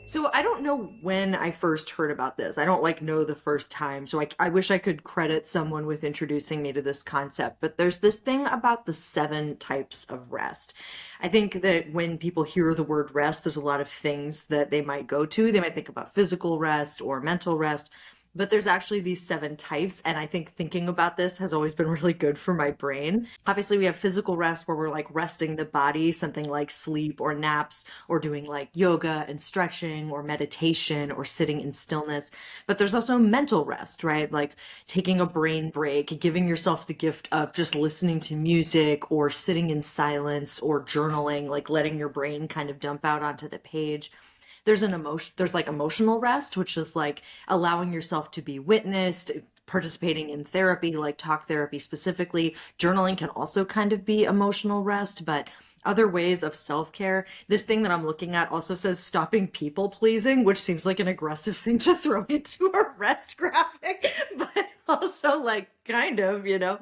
So I don't know when I first heard about this. I don't like know the first time. So I wish I could credit someone with introducing me to this concept. But there's this thing about the seven types of rest. I think that when people hear the word rest, there's a lot of things that they might go to. They might think about physical rest or mental rest. But there's actually these seven types, and I think thinking about this has always been really good for my brain. Obviously, we have physical rest where we're like resting the body, something like sleep or naps, or doing like yoga and stretching or meditation or sitting in stillness. But there's also mental rest, right? Like taking a brain break, giving yourself the gift of just listening to music or sitting in silence or journaling, like letting your brain kind of dump out onto the page. There's like emotional rest, which is like allowing yourself to be witnessed, participating in therapy, like talk therapy specifically. Journaling can also kind of be emotional rest, but other ways of self-care. This thing that I'm looking at also says stopping people pleasing, which seems like an aggressive thing to throw into a rest graphic, but also like kind of, you know.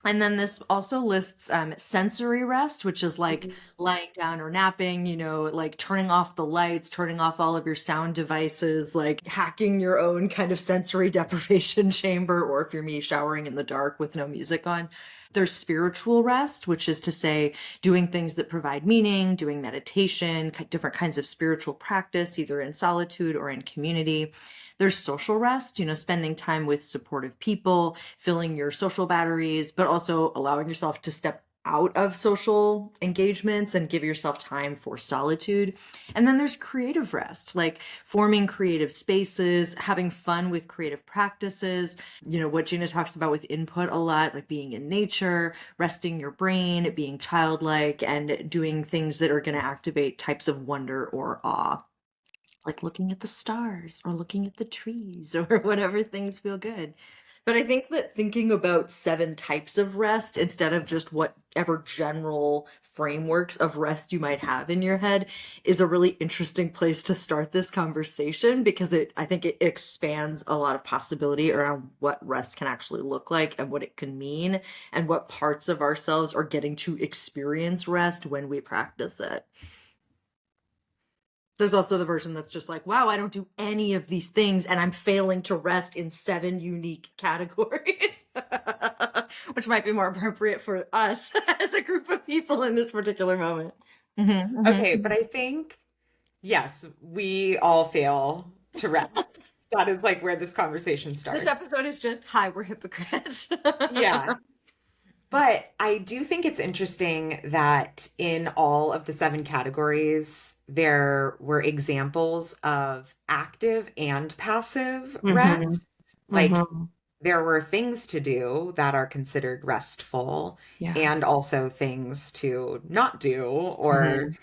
And then this also lists sensory rest, which is like lying down or napping, you know, like turning off the lights, turning off all of your sound devices, like hacking your own kind of sensory deprivation chamber, or if you're me, showering in the dark with no music on. There's spiritual rest, which is to say doing things that provide meaning, doing meditation, different kinds of spiritual practice, either in solitude or in community. There's social rest, you know, spending time with supportive people, filling your social batteries, but also allowing yourself to step out of social engagements and give yourself time for solitude. And then there's creative rest, like forming creative spaces, having fun with creative practices, you know, what Gina talks about with input a lot, like being in nature, resting your brain, being childlike, and doing things that are going to activate types of wonder or awe, like looking at the stars or looking at the trees or whatever things feel good. But I think that thinking about seven types of rest instead of just whatever general frameworks of rest you might have in your head is a really interesting place to start this conversation, because I think it expands a lot of possibility around what rest can actually look like and what it can mean and what parts of ourselves are getting to experience rest when we practice it. There's also the version that's just like, wow, I don't do any of these things and I'm failing to rest in seven unique categories, which might be more appropriate for us as a group of people in this particular moment. Okay, but I think, yes, we all fail to rest. That is like where this conversation This starts. episode is just, hi, we're hypocrites. Yeah. But I do think it's interesting that in all of the seven categories, there were examples of active and passive Hmm. rest. Like Hmm. there were things to do that are considered restful, Yeah. and also things to not do, or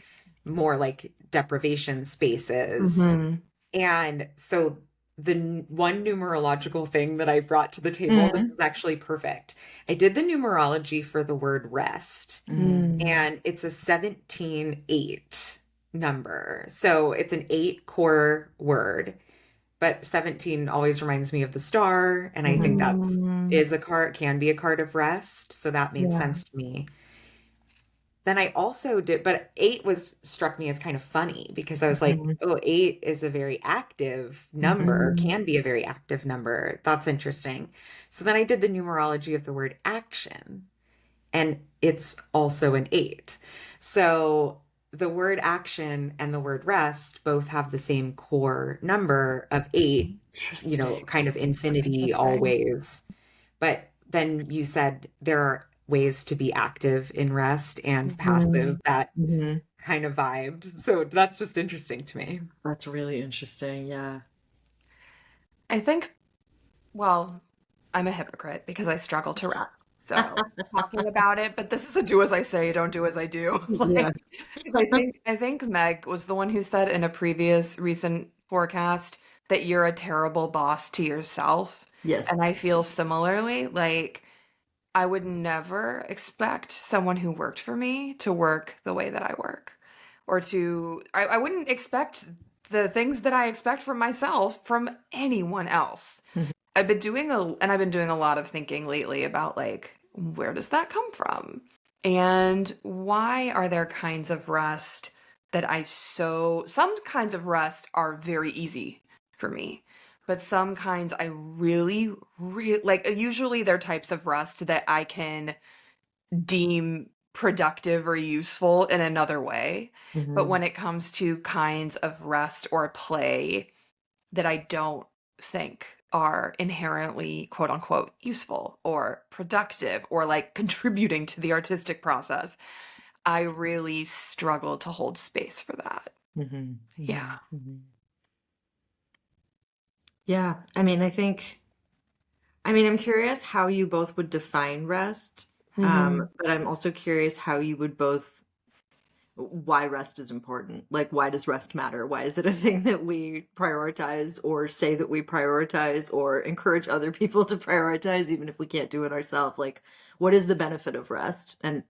Hmm. more like deprivation spaces. Hmm. And so one numerological thing that I brought to the table, this Hmm. is actually perfect. I did the numerology for the word rest, Hmm. and it's a 17-8 number. So it's an eight core word, but 17 always reminds me of the star, and I think that's Hmm. is a card, can be a card of rest. So that made Yeah. sense to me. Then I also did, but eight was struck me as kind of funny because I was like, Hmm. oh, eight is a very active number, Hmm. can be a very active number. That's interesting. So then I did the numerology of the word action, and it's also an eight. So the word action and the word rest both have the same core number of eight, Interesting. kind of infinity Interesting. always. But then you said there are ways to be active in rest and Hmm. passive that Hmm. kind of vibed. So that's just interesting to me. That's really interesting. Yeah. I think, well, I'm a hypocrite because I struggle to rap. So talking about it, but this is a do as I say, don't do as I do. Yeah. 'Cause I think Meg was the one who said in a previous recent forecast that you're a terrible boss to yourself. Yes. And I feel similarly, like I would never expect someone who worked for me to work the way that I work. Or I wouldn't expect the things that I expect from myself from anyone else. Mhm. I've been doing a lot of thinking lately about like where does that come from? And why are there kinds of rest that some kinds of rest are very easy for me, but some kinds I really, really like. Usually they're types of rest that I can deem productive or useful in another way. But Hmm. when it comes to kinds of rest or play that I don't think are inherently quote unquote useful or productive or like contributing to the artistic process, I really struggle to hold space for that. Hmm. Yeah. Hmm. Hmm. Yeah, I mean, I'm curious how you both would define rest, Hmm. but I'm also curious how you would both, why rest is important. Like, why does rest matter? Why is it a thing that we prioritize or say that we prioritize or encourage other people to prioritize, even if we can't do it ourselves? Like, what is the benefit of rest? And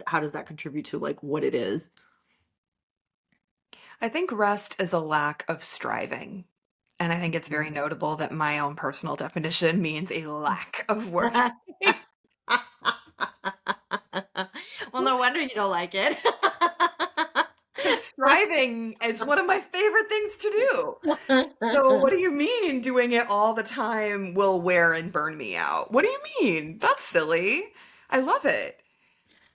how does that contribute to like what it is? I think rest is a lack of striving. And I think it's very notable that my own personal definition means a lack of work. Well, no wonder you don't like it. Because striving is one of my favorite things to do. So what do you mean doing it all the time will wear and burn me out? What do you mean? That's silly. I love it.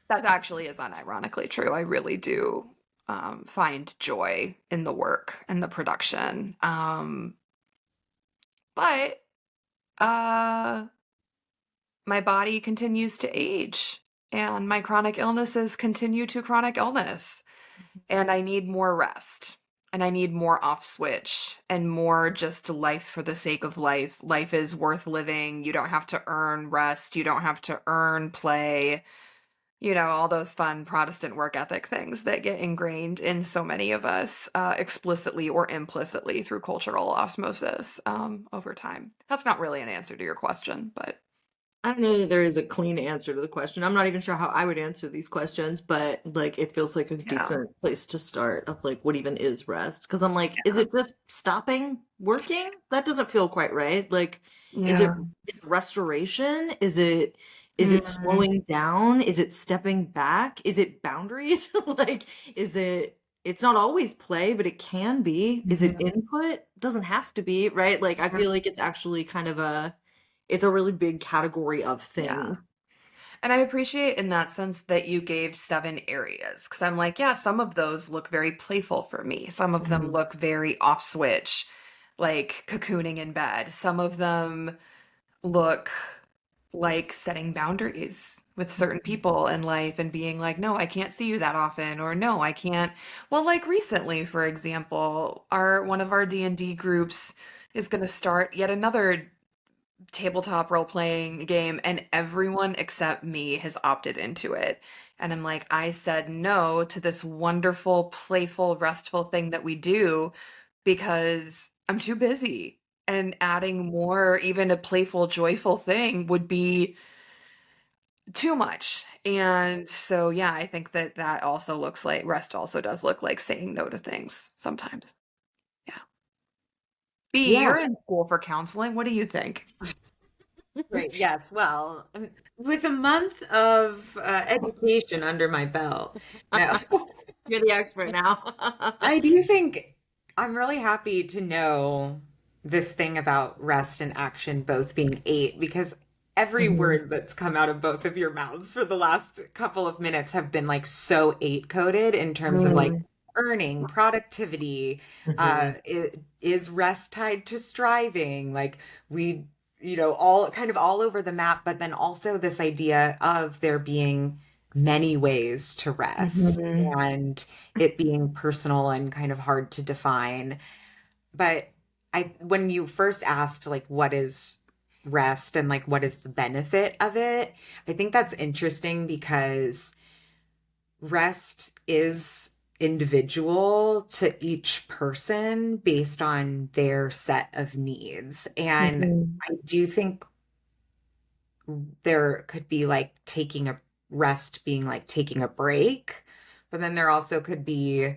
That actually is unironically true. I really do find joy in the work and the production. But uh, my body continues to age and my chronic illnesses continue to chronic illness. And I need more rest. And I need more off switch and more just life for the sake of life. Life is worth living. You don't have to earn rest. You don't have to earn play. All those fun Protestant work ethic things that get ingrained in so many of us, explicitly or implicitly through cultural osmosis over time. That's not really an answer to your question, but I don't know that there is a clean answer to the question. I'm not even sure how I would answer these questions, but like it feels like a yeah. decent place to start of like what even is rest? Because I'm like, is it just stopping working? That doesn't feel quite right. Like, is it Yeah. is it restoration? Is it Mm, slowing down? Is it stepping back? Is it boundaries? Like, is it it's not always play, but it can be. Is it mhm. input? Doesn't have to be, right? Like I feel like it's actually kind of it's a really big category of Yeah. things. And I appreciate in that sense that you gave 7 areas because I'm like, yeah, some of those look very playful for me. Some of them Mhm. look very off switch, like cocooning in bed. Some of them look like setting boundaries with certain people in life and being like, no, I can't see you that often, or no, I can't. Well, like recently, for example, our one of our D&D groups is going to start yet another tabletop role playing game, and everyone except me has opted into it. And I'm like, I said no to this wonderful, playful, restful thing that we do because I'm too busy. And adding more, even a playful, joyful thing would be too much. And so, yeah, I think that that also looks like rest also does look like saying no to things sometimes. Yeah. B, Yeah, you're in school for counseling. What do you think? right. Yes. Well, with a month of education under my belt, no. You're the expert now. I do think I'm really happy to know this thing about rest and action both being 8 because every Mhm. word that's come out of both of your mouths for the last couple of minutes have been like so 8 coded in terms of like Mm. earning, productivity, Mhm. is rest tied to striving, like we, all kind of all over the map, but then also this idea of there being many ways to rest Mhm. and it being personal and kind of hard to define. But when you first asked, like, what is rest and like, what is the benefit of it? I think that's interesting because rest is individual to each person based on their set of needs. And Mhm. I do think there could be like taking a rest being like taking a break, but then there also could be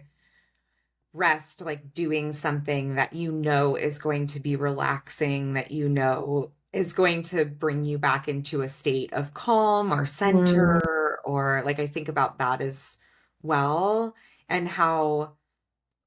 rest, like doing something that you know is going to be relaxing, that you know is going to bring you back into a state of calm or Mm. center, or like I think about that as well. and how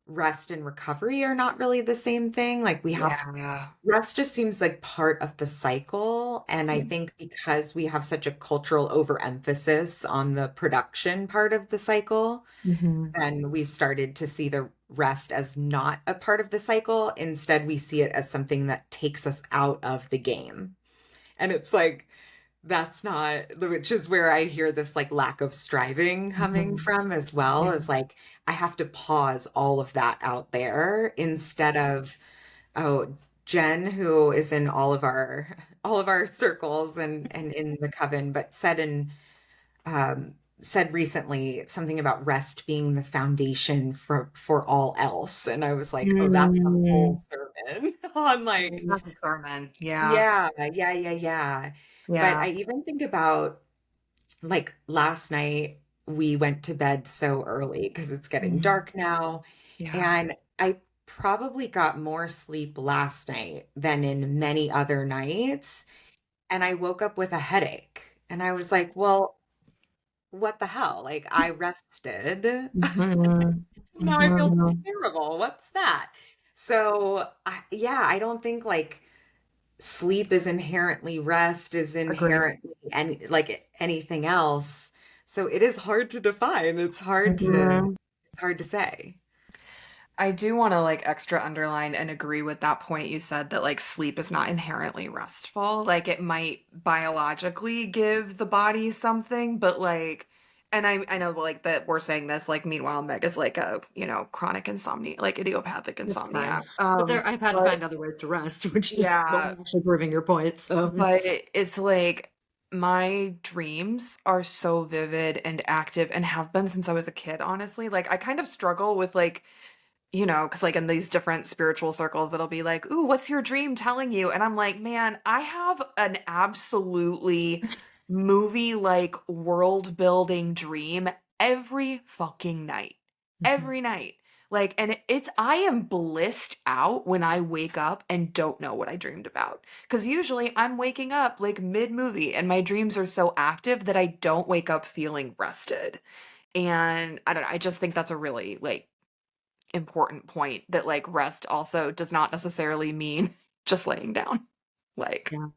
rest and recovery are not really the same thing. Like we have Yeah. rest just seems like part of the cycle. And I think because we have such a cultural overemphasis on the production part of the cycle, Hmm. then we've started to see the rest as not a part of the cycle. Instead, we see it as something that takes us out of the game. And it's like, that's not, which is where I hear this like lack of striving coming Hmm. from as well, Yeah. is like, I have to pause all of that out there instead of, oh, Jen, who is in all of our circles and in the coven, but said recently something about rest being the foundation for all else. And I was like, oh, that's a whole Mm. sermon on like, That's a sermon. Yeah. yeah, yeah, yeah, yeah. But Yeah. I even think about like last night we went to bed so early because it's getting Mhm. dark now. Yeah. And I probably got more sleep last night than in many other nights. And I woke up with a headache. And I was like, well, what the hell? Like I rested. Mhm. Now I feel Mhm. terrible. What's that? So, yeah, I don't think like sleep is inherently rest, is Agree. inherently anything else. So it is hard to define. Mhm. It's hard to say. I do want to like extra underline and agree with that point you said that like sleep is not inherently restful. Like it might biologically give the body something, but like, and I know like that we're saying this like meanwhile Meg is like a chronic insomnia, like idiopathic It's fine. insomniac. But there, I've had to But find other ways to rest, which is yeah, actually proving your point. So, but it's like my dreams are so vivid and active and have been since I was a kid, honestly. Like I kind of struggle with like because like in these different spiritual circles, it'll be like, "Ooh, what's your dream telling you?" And I'm like, man, I have an absolutely movie like world building dream every fucking night. Mhm. Every night. Like, and I am blissed out when I wake up and don't know what I dreamed about. Because usually I'm waking up like mid movie and my dreams are so active that I don't wake up feeling rested. And I don't know, I just think that's a really like important point that like rest also does not necessarily mean just laying down. Like, Yeah.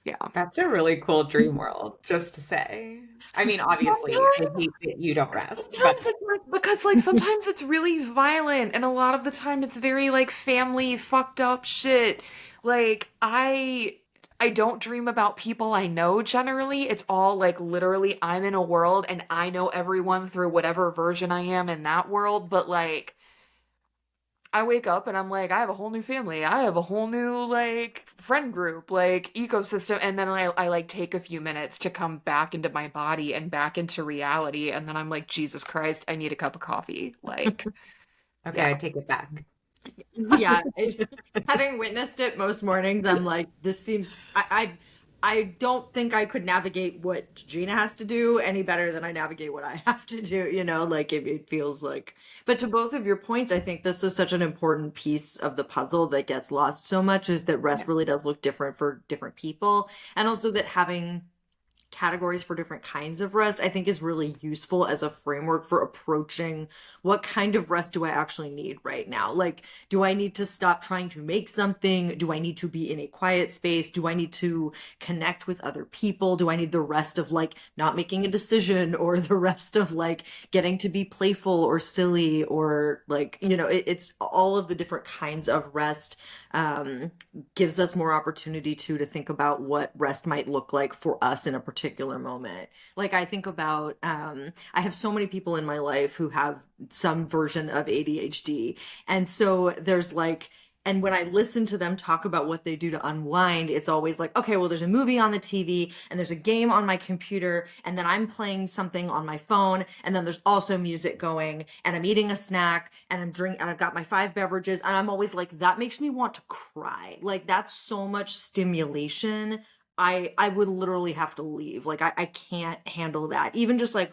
yeah. That's a really cool dream world, just to say. I mean, obviously, I hate that you don't rest, but Sometimes it's like because like sometimes it's really violent and a lot of the time it's very like family fucked up shit. Like I don't dream about people I know generally. It's all like literally I'm in a world and I know everyone through whatever version I am in that world, but like I wake up and I'm like, I have a whole new family. I have a whole new like friend group, like ecosystem. And then I like take a few minutes to come back into my body and back into reality. And then I'm like, Jesus Christ, I need a cup of coffee. Like, okay, yeah. I take it back. Yeah, having witnessed it most mornings, I'm like, this seems. I don't think I could navigate what Gina has to do any better than I navigate what I have to do. Like it feels like. But to both of your points, I think this is such an important piece of the puzzle that gets lost so much is that rest Yeah. really does look different for different people, and also that having categories for different kinds of rest, I think is really useful as a framework for approaching what kind of rest do I actually need right now? Like, do I need to stop trying to make something? Do I need to be in a quiet space? Do I need to connect with other people? Do I need the rest of like not making a decision or the rest of like getting to be playful or silly or like, it's all of the different kinds of rest gives us more opportunity to think about what rest might look like for us in a particular moment. Like I think about I have so many people in my life who have some version of ADHD. And so there's like and when I listen to them talk about what they do to unwind, it's always like, okay, well, there's a movie on the TV and there's a game on my computer, and then I'm playing something on my phone, and then there's also music going, and I'm eating a snack, and and I've got my 5 beverages, and I'm always like, that makes me want to cry. Like that's so much stimulation. I would literally have to leave. Like I can't handle that. Even just like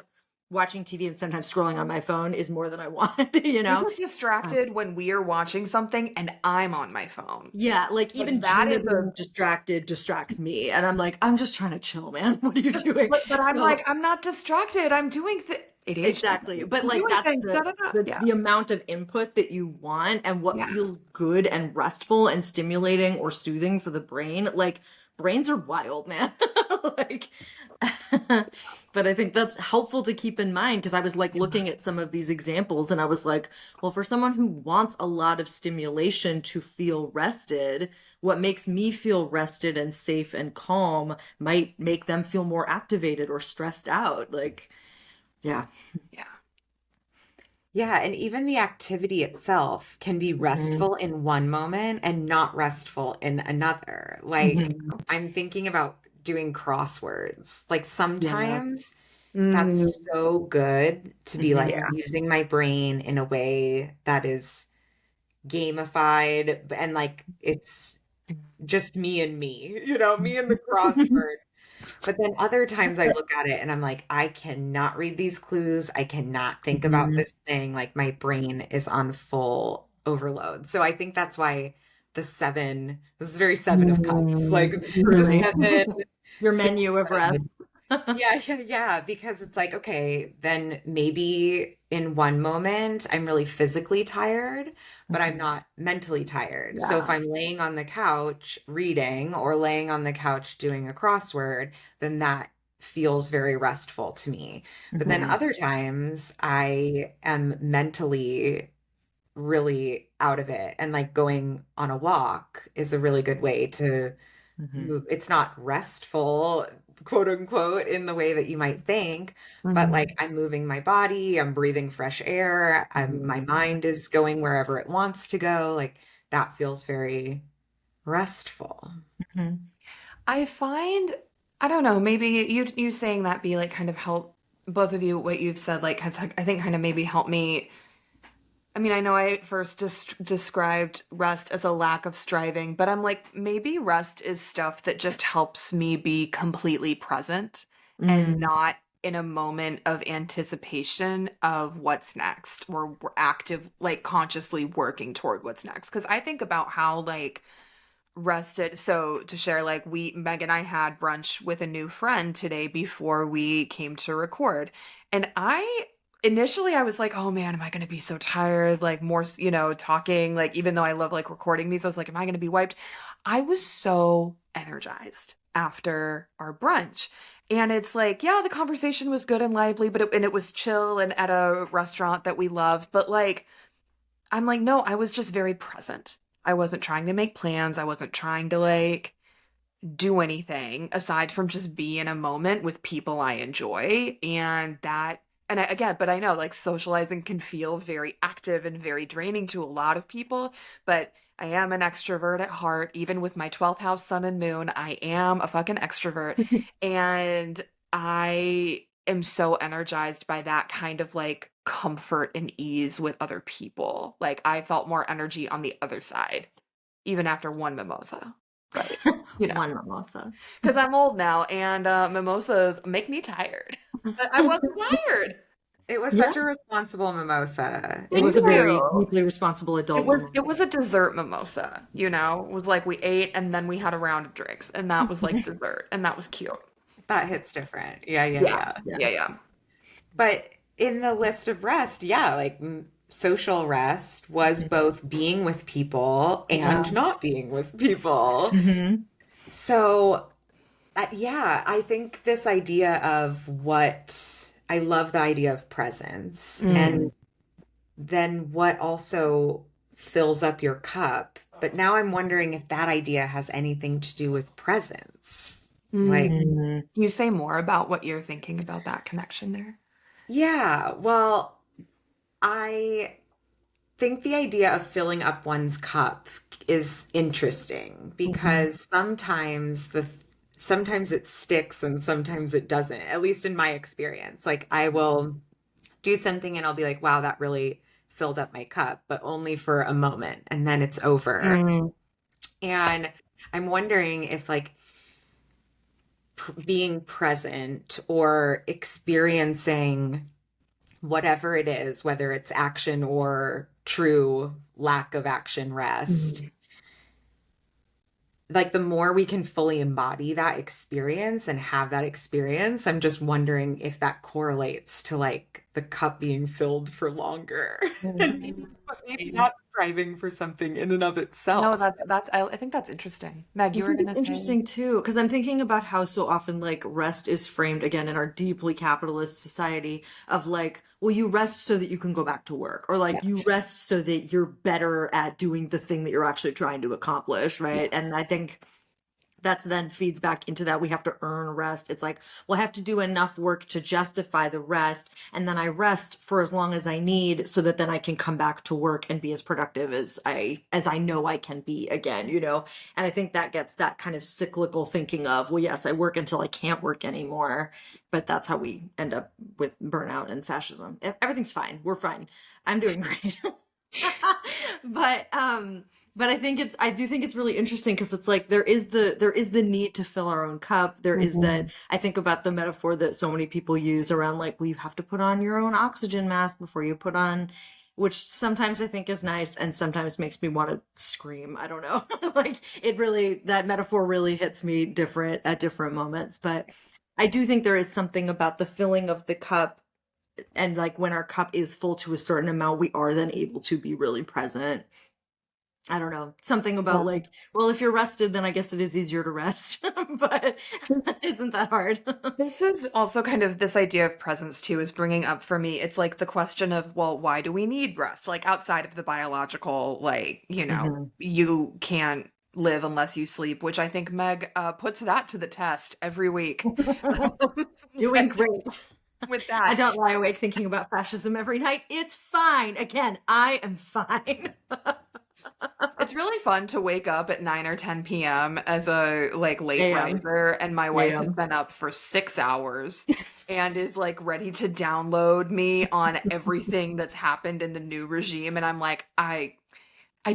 watching TV and sometimes scrolling on my phone is more than I want, you I know? get distracted when we are watching something and I'm on my phone. Yeah, like Like even that Gina is a being distracted distracts me. And I'm like, I'm just trying to chill, man. What are you doing? but I'm So like, I'm not distracted. I'm doing ADHD. Exactly. But I'm like doing that's things. Da, da, da. Yeah. the amount of input that you want and what Yeah. feels good and restful and stimulating or soothing for the brain. Like brains are wild, man. Like but I think that's helpful to keep in mind because I was like looking at some of these examples and I was like, well, for someone who wants a lot of stimulation to feel rested, what makes me feel rested and safe and calm might make them feel more activated or stressed out. Like, yeah. Yeah. Yeah, and even the activity itself can be Mhm. restful in one moment and not restful in another. Like, Mhm. I'm thinking about doing crosswords. Like, Yeah. sometimes Mm, that's so good to be like Mhm. yeah. using my brain in a way that is gamified and like it's just me and me, me and the crossword. But then other times I look at it and I'm like, I cannot read these clues. I cannot think about Mhm. this thing. Like my brain is on full overload. So I think that's why the seven, this is very seven of cups. Like the Truly. seven Your feels menu of rest. good. Yeah, yeah, yeah. Because it's like, okay, then maybe in one moment I'm really physically tired, but I'm Mhm. not mentally tired. So if Yeah. I'm laying on the couch reading or laying on the couch doing a crossword, then that feels very restful to me. But then Mhm. other times I am mentally really out of it. And like going on a walk is a really good way to Mhm. move. It's not restful, quote unquote, in the way that you might think, but Mhm. like I'm moving my body, I'm breathing fresh air, my Mhm. mind is going wherever it wants to go. Like that feels very restful. Mhm. I find, I don't know, maybe you saying that be like kind of help both of you what you've said like has I think kind of maybe helped me. I mean, I know I first described rest as a lack of striving, but I'm like maybe rest is stuff that just helps me be completely present and Mhm. not in a moment of anticipation of what's next or we're active like consciously working toward what's next because I think about how like rested. So to share, like Meg and I had brunch with a new friend today before we came to record. And initially I was like, oh man, am I going to be so tired? Like more, talking, like even though I love like recording these, I was like, am I going to be wiped? I was so energized after our brunch. And it's like, yeah, the conversation was good and lively, but it was chill and at a restaurant that we love. But like, I'm like, no, I was just very present. I wasn't trying to make plans. I wasn't trying to like do anything aside from just be in a moment with people I enjoy. Again, but I know like socializing can feel very active and very draining to a lot of people, but I am an extrovert at heart. Even with my 12th house sun and moon, I am a fucking extrovert. And I am so energized by that kind of like comfort and ease with other people. Like I felt more energy on the other side, even after one mimosa. But, you know, One mimosa. because I'm old now and mimosas make me tired. But I wasn't tired. It was Yeah. such a responsible mimosa. It Thank was a very you. deeply responsible It adult was mimosa. it was a dessert mimosa, It was like we ate and then we had a round of drinks and that was like dessert and that was cute. That hits different. Yeah, yeah, Yeah. yeah. Yeah. Yeah, yeah. But in the list of rest, yeah, like social rest was Mhm. both being with people Yeah. and not being with people. Mhm. So, yeah, I think this idea of I love the idea of presence and Mhm. then what also fills up your cup. But now I'm wondering if that idea has anything to do with presence. Like, Mm. Mhm. Can you say more about what you're thinking about that connection there? yeah, well, I think the idea of filling up one's cup is interesting Mhm. because sometimes it sticks and sometimes it doesn't, at least in my experience. Like I will do something and I'll be like, wow, that really filled up my cup, but only for a moment and then it's over. Mm. And I'm wondering if like being present or experiencing whatever it is, whether it's action or true lack of action rest, Mhm. like the more we can fully embody that experience and have that experience, I'm just wondering if that correlates to like the cup being filled for longer. And maybe Mhm. not striving for something in and of No, itself. I think that's interesting. Meg, I you were think it's gonna say. interesting too, because I'm thinking about how so often like rest is framed again in our deeply capitalist society of like, well, you rest so that you can go back to work, or like you Yes. rest so that you're better at doing the thing that you're actually trying to accomplish, right? Yeah. And I think that's then feeds back into that we have to earn rest. It's like, well, I have to do enough work to justify the rest, and then I rest for as long as I need so that then I can come back to work and be as productive as I know I can be again, you know? And I think that gets that kind of cyclical thinking of, well, yes, I work until I can't work anymore, but that's how we end up with burnout and fascism. Everything's fine. We're fine. I'm doing great. but I do think it's really interesting because it's like there is the need to fill our own cup. There is that Mhm. I think about the metaphor that so many people use around like, well, you have to put on your own oxygen mask before you put on, which sometimes I think is nice and sometimes makes me want to scream. I don't know. Like it really, that metaphor really hits me different at different moments. But I do think there is something about the filling of the cup, and like when our cup is full to a certain amount, we are then able to be really present. I don't know. Something about Yeah. like, well, if you're rested, then I guess it is easier to rest. But isn't that hard? This is also kind of this idea of presence too is bringing up for me. It's like the question of, well, why do we need rest? Like outside of the biological, like, Mhm. you can't live unless you sleep, which I think Meg puts that to the test every week. Doing great. With I that. don't lie awake thinking about fascism every night. It's fine. Again, I am fine. It's really fun to wake up at 9 or 10 p.m. as a like late AM. riser, and my wife has AM. been up for 6 hours and is like ready to download me on everything that's happened in the new regime. And I'm like, I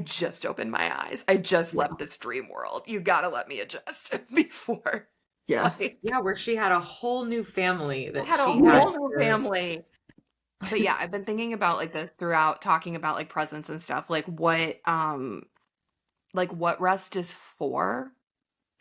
just opened my eyes. I just Yeah. left this dream world. You gotta let me adjust before Yeah. like Yeah, where she had a whole new family I that had a she Yeah. had whole new to. family. But yeah, I've been thinking about like this throughout talking about like presence and stuff, like what rest is for.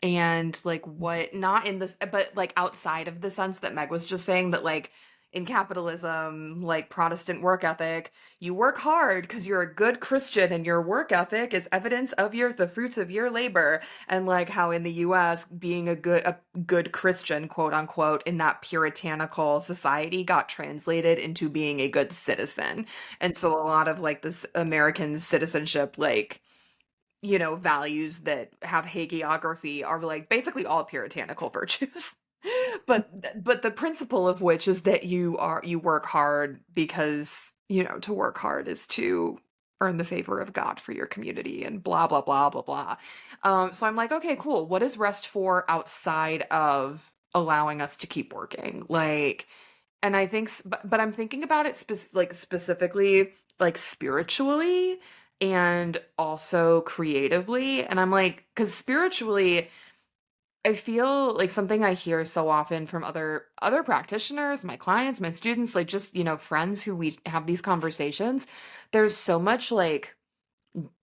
And like what not in this but like outside of the sense that Meg was just saying that like in capitalism, like Protestant work ethic, you work hard because you're a good Christian and your work ethic is evidence of the fruits of your labor. And like how in the US being a good Christian, quote unquote, in that puritanical society got translated into being a good citizen. And so a lot of like this American citizenship like values that have hagiography are like basically all puritanical virtues. But the principle of which is that you work hard because, to work hard is to earn the favor of God for your community and blah blah blah blah blah. So I'm like, okay, cool. What is rest for outside of allowing us to keep working? Like, and I think, but I'm thinking about it like specifically, like spiritually and also creatively. And I'm like, because spiritually, I feel like something I hear so often from other practitioners, my clients, my students, like just friends who we have these conversations. There's so much like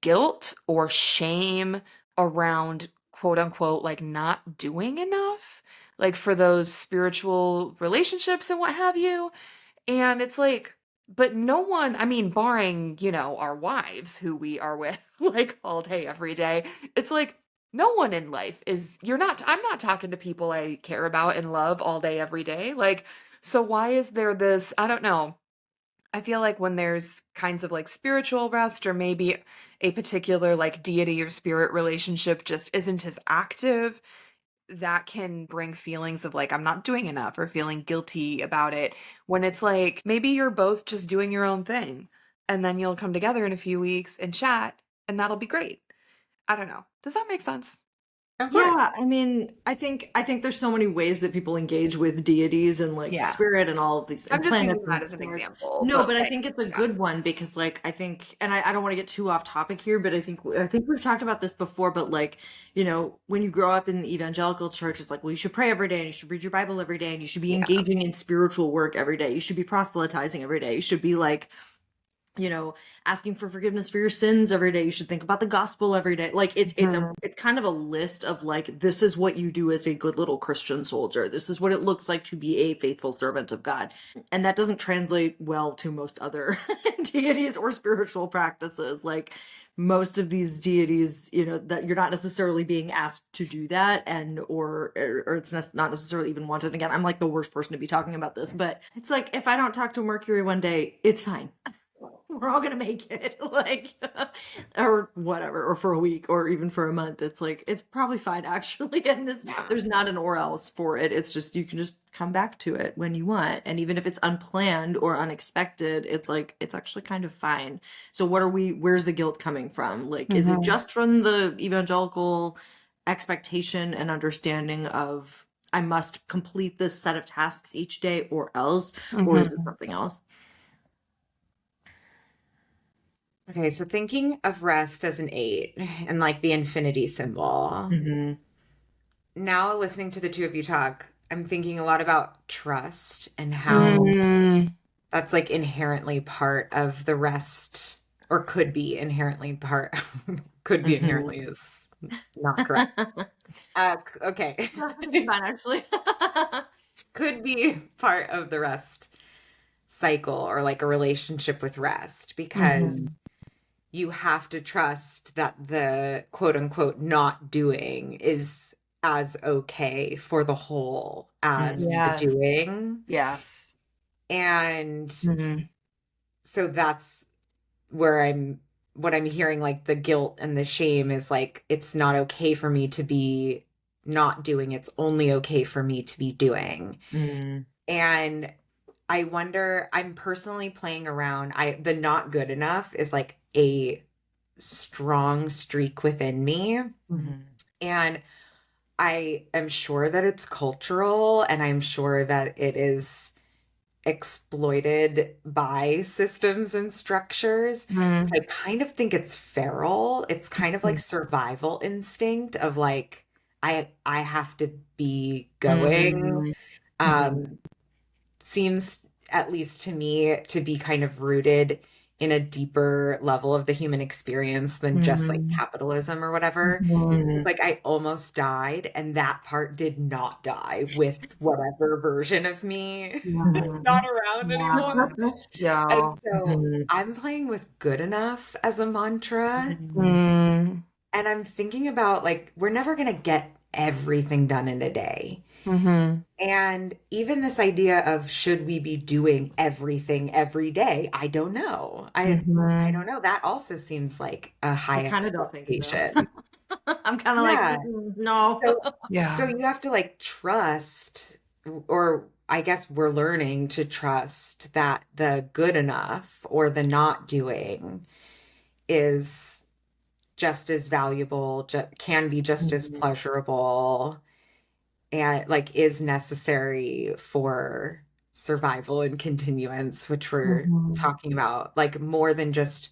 guilt or shame around quote unquote like not doing enough, like for those spiritual relationships and what have you. And it's like, but no one, I mean, barring, our wives who we are with like all day, every day, it's like no one in life I'm not talking to people I care about and love all day, every day. Like, so why is there this? I don't know. I feel like when there's kinds of like spiritual rest or maybe a particular like deity or spirit relationship just isn't as active, that can bring feelings of like I'm not doing enough or feeling guilty about it when it's like maybe you're both just doing your own thing and then you'll come together in a few weeks and chat and that'll be great. I don't know. Does that make sense? Of course. Yeah, I mean, I think there's so many ways that people engage with deities and like Yeah. spirit and all of these and I'm just using planets that and as an stars. example, No, but but I like, think it's a yeah. good one because like I think, and I don't want to get too off topic here, but I think we've talked about this before, but like, when you grow up in the evangelical church, it's like, well, you should pray every day and you should read your Bible every day and you should be Yeah. engaging in spiritual work every day. You should be proselytizing every day. You should be like you know, asking for forgiveness for your sins every day. You should think about the gospel every day. Like it's kind of a list of like, this is what you do as a good little Christian soldier. This is what it looks like to be a faithful servant of God. And that doesn't translate well to most other deities or spiritual practices. Like most of these deities, you know, that you're not necessarily being asked to do that, and or it's not necessarily even wanted. Again, I'm like the worst person to be talking about this, but it's like, if I don't talk to Mercury one day, it's fine. We're all gonna make it. Like or whatever, or for a week or even for a month. It's like, it's probably fine actually. And there's not an or else for it. It's just, you can just come back to it when you want. And even if it's unplanned or unexpected, it's like, it's actually kind of fine. So where's the guilt coming from? Like, is it just from the evangelical expectation and understanding of, I must complete this set of tasks each day or else, or is it something else? Okay, so thinking of rest as an 8 and like the infinity symbol. Mm-hmm. Now listening to the two of you talk, I'm thinking a lot about trust and how that's like inherently part of the rest, or could be inherently part. Could be inherently is not correct. Okay. It's fine, actually. Could be part of the rest cycle, or like a relationship with rest, because you have to trust that the quote unquote not doing is as okay for the whole as the Yes. doing. Yes. And so that's where what I'm hearing, like the guilt and the shame is like, it's not okay for me to be not doing. It's only okay for me to be doing. And I wonder, I'm personally playing around. The not good enough is like a strong streak within me. And I am sure that it's cultural, and I'm sure that it is exploited by systems and structures. But I kind of think it's feral. It's kind of like survival instinct of like, I have to be going. Seems, at least to me, to be kind of rooted in a deeper level of the human experience than just like capitalism or whatever. It's like, I almost died, and that part did not die with whatever version of me is not around anymore. Yeah. And so I'm playing with good enough as a mantra. Mm. And I'm thinking about like, we're never going to get everything done in a day. And even this idea of, should we be doing everything every day? I don't know. I don't know. That also seems like a high I kind of don't think so. expectation. I'm kind of Yeah. like, no. So you have to like trust, or I guess we're learning to trust that the good enough or the not doing is just as valuable, can be just as pleasurable, and like is necessary for survival and continuance, which we're talking about, like more than just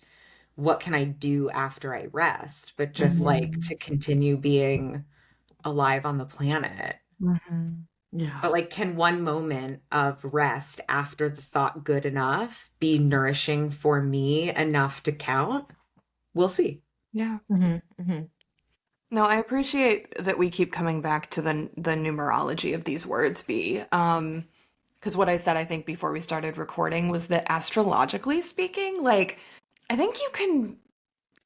what can I do after I rest, but just like to continue being alive on the planet. Yeah. But like, can one moment of rest after the thought good enough be nourishing for me enough to count? We'll see. Yeah. No, I appreciate that we keep coming back to the numerology of these words, B. Because what I said, I think, before we started recording was that astrologically speaking, like, I think you can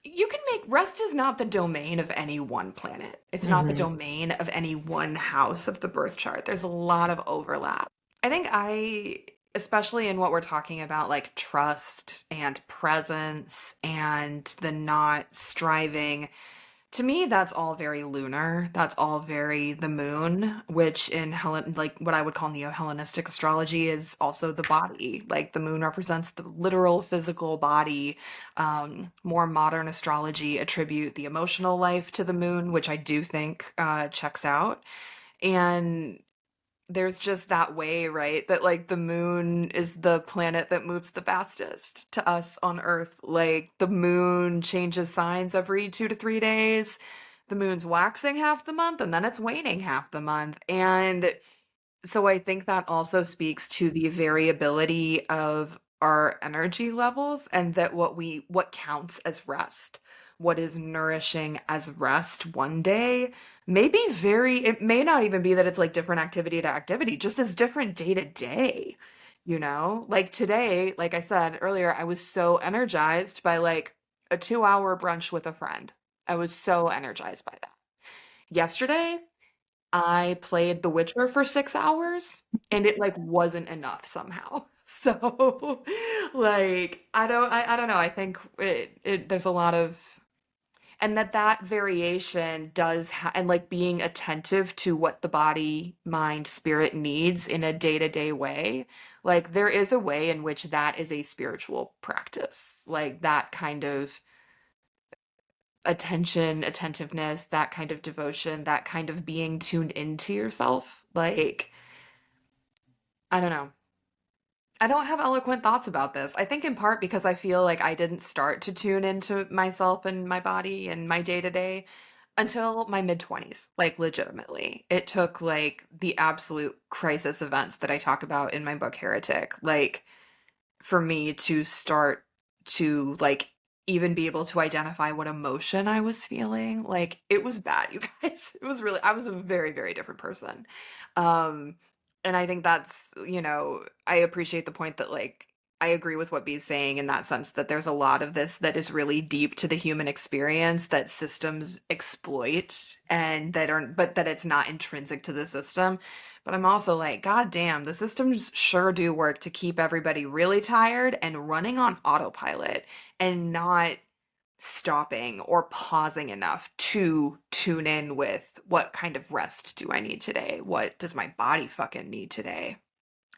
make, rest is not the domain of any one planet. It's not the domain of any one house of the birth chart. There's a lot of overlap. I think especially in what we're talking about, like trust and presence and the not striving, to me, that's all very lunar. That's all very the moon, which in like what I would call neo-Hellenistic astrology is also the body. Like the moon represents the literal physical body. More modern astrology attribute the emotional life to the moon, which I do think checks out. And there's just that way, right? That like the moon is the planet that moves the fastest to us on Earth. Like the moon changes signs every 2 to 3 days. The moon's waxing half the month and then it's waning half the month. And so I think that also speaks to the variability of our energy levels, and that what counts as rest, what is nourishing as rest one day may be very, it may not even be that it's like different activity to activity, just as different day to day, you know? Like today, like I said earlier, I was so energized by like a 2-hour brunch with a friend. I was so energized by that. Yesterday, I played The Witcher for 6 hours, and it, like, wasn't enough somehow. So, like, I don't know, I think there's a lot of, and that variation does and, like, being attentive to what the body, mind, spirit needs in a day-to-day way, like, there is a way in which that is a spiritual practice. Like, that kind of attention, attentiveness, that kind of devotion, that kind of being tuned into yourself. Like, I don't know. I don't have eloquent thoughts about this. I think in part because I feel like I didn't start to tune into myself and my body and my day to day until my mid 20s, like legitimately. It took like the absolute crisis events that I talk about in my book Heretic, like for me to start to like even be able to identify what emotion I was feeling. Like it was bad, you guys. It was really, I was a very, very different person. Um, and I think that's, you know, I appreciate the point that like I agree with what Bee's saying in that sense that there's a lot of this that is really deep to the human experience that systems exploit and that are, but that it's not intrinsic to the system. But I'm also like, God damn, the systems sure do work to keep everybody really tired and running on autopilot and not stopping or pausing enough to tune in with what kind of rest do I need today? What does my body fucking need today?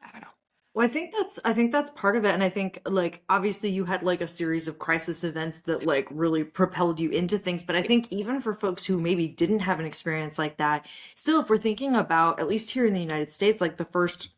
I don't know. Well, I think that's part of it, and I think like obviously you had like a series of crisis events that like really propelled you into things, but I think even for folks who maybe didn't have an experience like that, still if we're thinking about at least here in the United States, like the first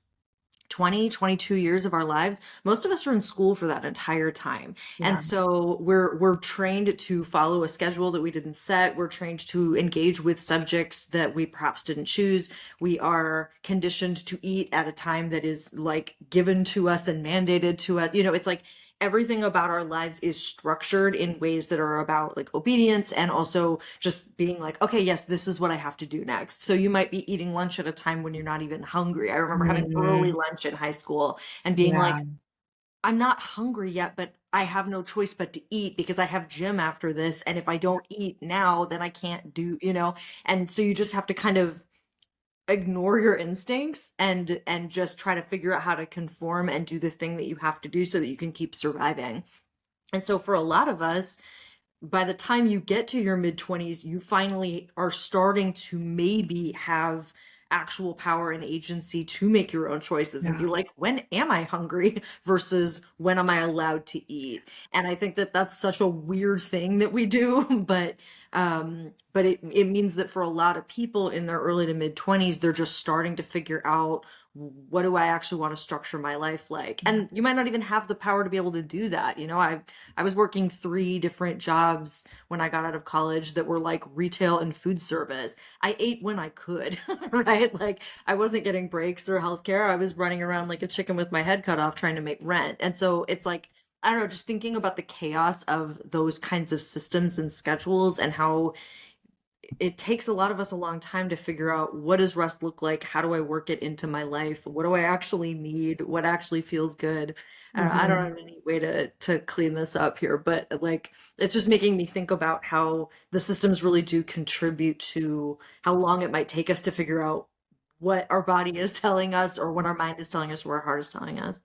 20, 22 years of our lives, most of us are in school for that entire time. And Yeah. so we're trained to follow a schedule that we didn't set. We're trained to engage with subjects that we perhaps didn't choose. We are conditioned to eat at a time that is like given to us and mandated to us. You know, it's like everything about our lives is structured in ways that are about like obedience and also just being like, okay, yes, this is what I have to do next. So you might be eating lunch at a time when you're not even hungry. I remember having early Mm, lunch in high school and being yeah. like, I'm not hungry yet, but I have no choice but to eat because I have gym after this. And if I don't eat now, then I can't do, you know? And so you just have to kind of ignore your instincts and just try to figure out how to conform and do the thing that you have to do so that you can keep surviving. And so for a lot of us, by the time you get to your mid 20s, you finally are starting to maybe have actual power and agency to make your own choices and be Yeah. like, when am I hungry versus when am I allowed to eat? And I think that that's such a weird thing that we do, but it means that for a lot of people in their early to mid 20s, they're just starting to figure out what do I actually want to structure my life like? And you might not even have the power to be able to do that. You know, I was working 3 different jobs when I got out of college that were like retail and food service. I ate when I could, right? Like I wasn't getting breaks or healthcare. I was running around like a chicken with my head cut off trying to make rent. And so it's like, I don't know, just thinking about the chaos of those kinds of systems and schedules and how it takes a lot of us a long time to figure out what does rest look like? How do I work it into my life? What do I actually need? What actually feels good? I don't Mhm. have any way to clean this up here, but like it's just making me think about how the systems really do contribute to how long it might take us to figure out what our body is telling us or what our mind is telling us or our heart is telling us.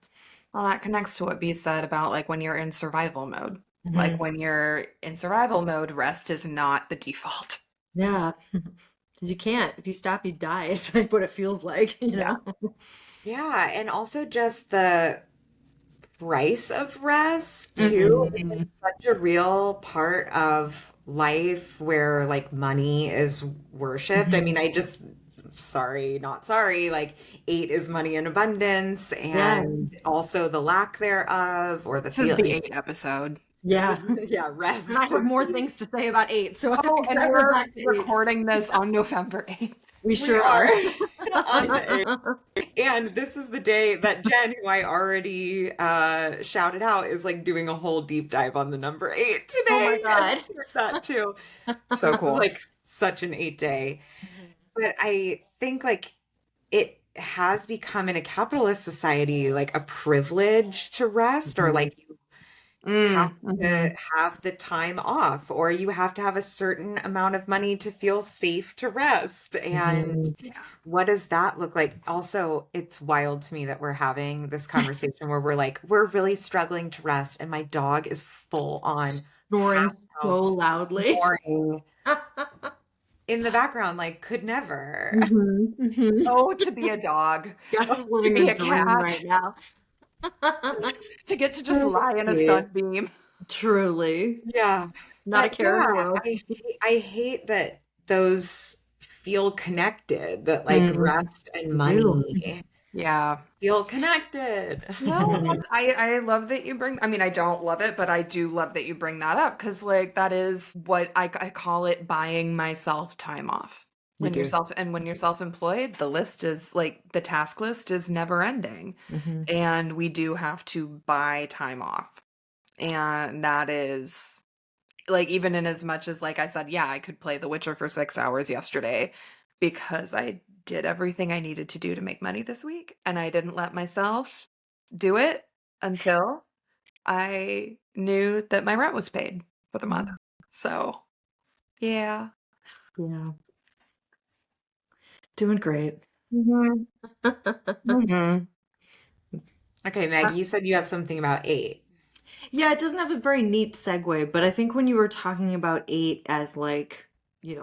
Well, that connects to what B said about like when you're in survival mode. Like Mhm. when you're in survival mode, rest is not the default. Yeah. Because you can't. If you stop, you die. It's like what it feels like, you Yeah. know? Yeah, and also just the price of rest too is Mhm. such a real part of life where like money is worshipped. I mean, Mhm. I just sorry, not sorry, like eight is money in abundance Yeah. and also the lack thereof or the This is feel the 8 episode. Yeah. Yeah, And I rest. have more things to say about 8, so Oh, and we're we're back to 8. recording this on November 8th. We We sure are are. on the 8th. And this is the day that Jen, who I already shouted out, is like doing a whole deep dive on the number 8 Oh my today and God. shared that too. So So this is cool. like such an 8 day. Mhm. But I think like it has become in a capitalist society like a privilege to rest, or Mhm. like you have to Mhm. have the time off, or you have to have a certain amount of money to feel safe to rest. And Mhm. Yeah. what does that look like? Also, it's wild to me that we're having this conversation where we're like, we're really struggling to rest, and my dog is full on Snoring passed so out, loudly. snoring in the background, like could never. Mhm. Oh, to be a dog, Jess is to living be the a dream right cat, now. to get to just Oh, lie in a sweet. sunbeam. Truly. Yeah. Not a But care in the yeah, world. I hate that those feel connected, that like Mm, rest and I do. money yeah. feel connected. No, I love that you bring, I mean, I don't love it, but I do love that you bring that up because, like, that is what I call it, buying myself time off. You do. When you're self-employed, the list is like the task list is never ending. Mhm. And we do have to buy time off. And that is like, even in as much as, like I said, yeah, I could play The Witcher for 6 hours yesterday because I did everything I needed to do to make money this week, and I didn't let myself do it until I knew that my rent was paid for the month. So, yeah. Yeah. Doing great. Mhm. Mhm. Okay, Meg, you said you have something about 8. Yeah, it doesn't have a very neat segue, but I think when you were talking about 8 as like,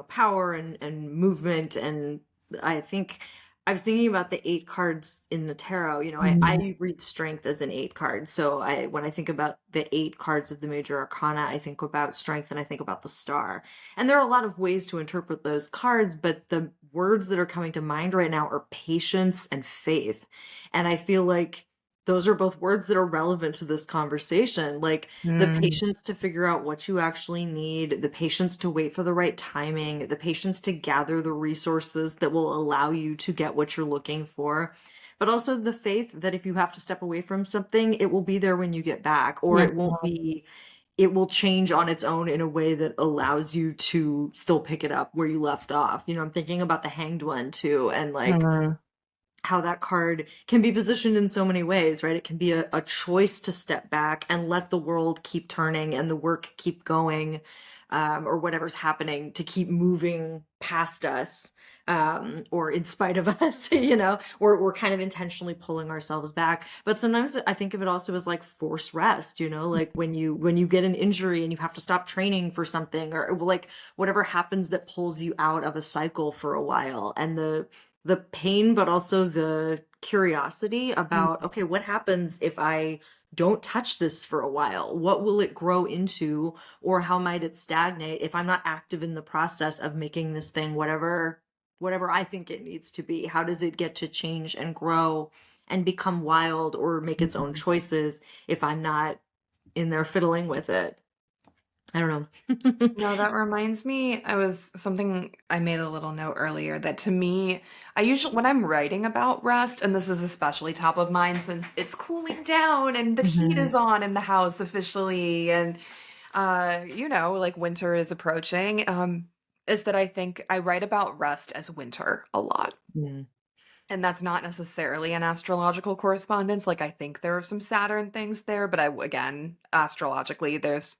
power and movement, and I think I was thinking about the 8 cards in the tarot. Mhm. I read strength as an 8 card. So when I think about the 8 cards of the major arcana, I think about strength and I think about the star. And there are a lot of ways to interpret those cards, but the words that are coming to mind right now are patience and faith. And I feel like those are both words that are relevant to this conversation. Like the Mm. patience to figure out what you actually need, the patience to wait for the right timing, the patience to gather the resources that will allow you to get what you're looking for. But also the faith that if you have to step away from something, it will be there when you get back, or it will change on its own in a way that allows you to still pick it up where you left off. I'm thinking about the Hanged One too, and like Mhm. how that card can be positioned in so many ways, right? It can be a choice to step back and let the world keep turning and the work keep going, or whatever's happening to keep moving past us, or in spite of us, we're kind of intentionally pulling ourselves back. But sometimes I think of it also as like forced rest, like when you get an injury and you have to stop training for something, or like whatever happens that pulls you out of a cycle for a while, and the pain, but also the curiosity about, okay, what happens if I don't touch this for a while? What will it grow into, or how might it stagnate if I'm not active in the process of making this thing whatever I think it needs to be? How does it get to change and grow and become wild or make its own choices if I'm not in there fiddling with it? I don't know. No, that reminds me, I was something I made a little note earlier that to me, I usually, when I'm writing about rest, and this is especially top of mind since it's cooling down and the heat Mhm. is on in the house officially, and like winter is approaching, is that I think I write about rest as winter a lot. Mm. And that's not necessarily an astrological correspondence. Like, I think there are some Saturn things there, but again, astrologically, there's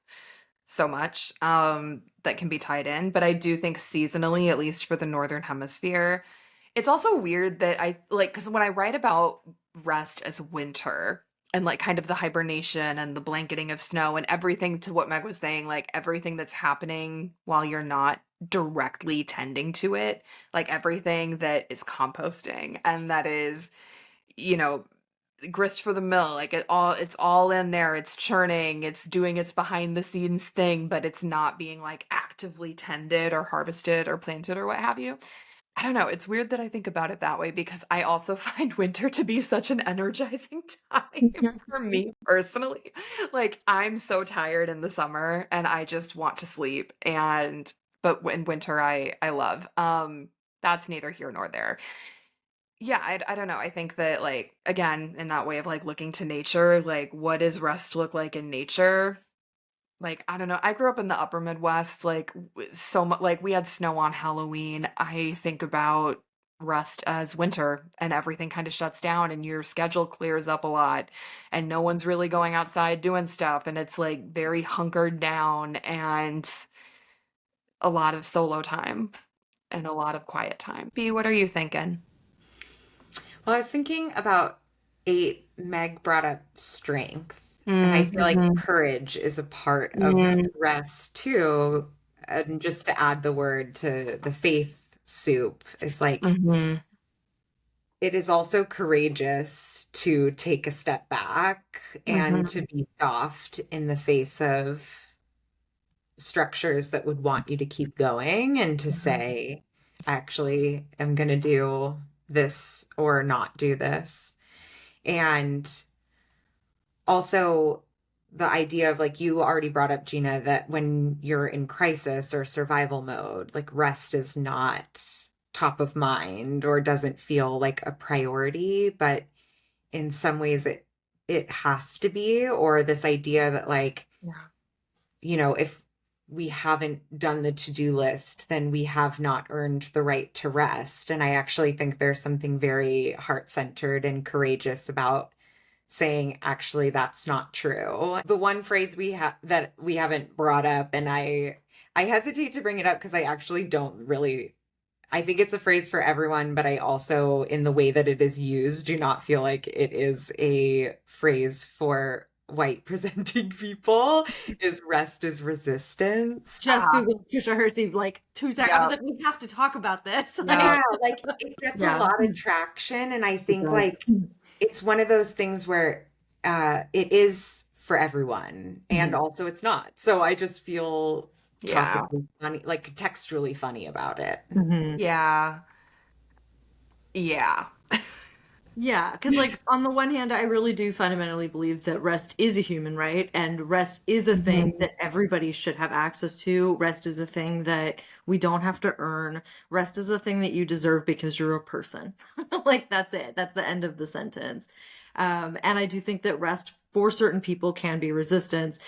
so much that can be tied in. But I do think seasonally, at least for the northern hemisphere, it's also weird that I like, because when I write about rest as winter and like kind of the hibernation and the blanketing of snow and everything, to what Meg was saying, like everything that's happening while you're not directly tending to it, like everything that is composting and that is, you know, grist for the mill, like it's all in there, it's churning, it's doing its behind the scenes thing, but it's not being like actively tended or harvested or planted or what have you. I don't know. It's weird that I think about it that way because I also find winter to be such an energizing time for me personally. Like I'm so tired in the summer and I just want to sleep but in winter I love. That's neither here nor there. Yeah, I don't know. I think that like again, in that way of like looking to nature, like what does rest look like in nature? Like, I don't know. I grew up in the upper Midwest, like so much like we had snow on Halloween. I think about rest as winter and everything kind of shuts down and your schedule clears up a lot and no one's really going outside doing stuff and it's like very hunkered down and a lot of solo time and a lot of quiet time. B, what are you thinking? Well, I was thinking about 8. Meg brought up strength, and I feel like Mm-hmm. courage is a part of rest too. And just to add the word to the faith soup, it's like Mm-hmm. it is also courageous to take a step back and Mm-hmm. to be soft in the face of structures that would want you to keep going and to say, actually, I'm going to do this or not do this. And also, the idea of like you already brought up, Gina, that when you're in crisis or survival mode, like rest is not top of mind or doesn't feel like a priority, but in some ways it has to be, or this idea that like, Yeah. if we haven't done the to-do list, then we have not earned the right to rest. And I actually think there's something very heart-centered and courageous about saying, actually, that's not true. The one phrase we have that we haven't brought up, and I hesitate to bring it up because I actually don't really. I think it's a phrase for everyone, but I also, in the way that it is used, do not feel like it is a phrase for white presenting people. Is rest is resistance. Just Googled Trisha Hersey like 2 seconds. I was Yeah. like, we have to talk about this. Yeah. Yeah, like it gets a Yeah, lot of traction, and I it think does. like it's one of those things where it is for everyone, and Mhm. also it's not. So I just feel Yeah. topically funny, like textually funny about it. Mhm. Yeah. Yeah. Yeah, because like on the one hand, I really do fundamentally believe that rest is a human right, and rest is a thing Mhm. that everybody should have access to. Rest is a thing that we don't have to earn. Rest is a thing that you deserve because you're a person. Like that's it. That's the end of the sentence. And I do think that rest for certain people can be resistance.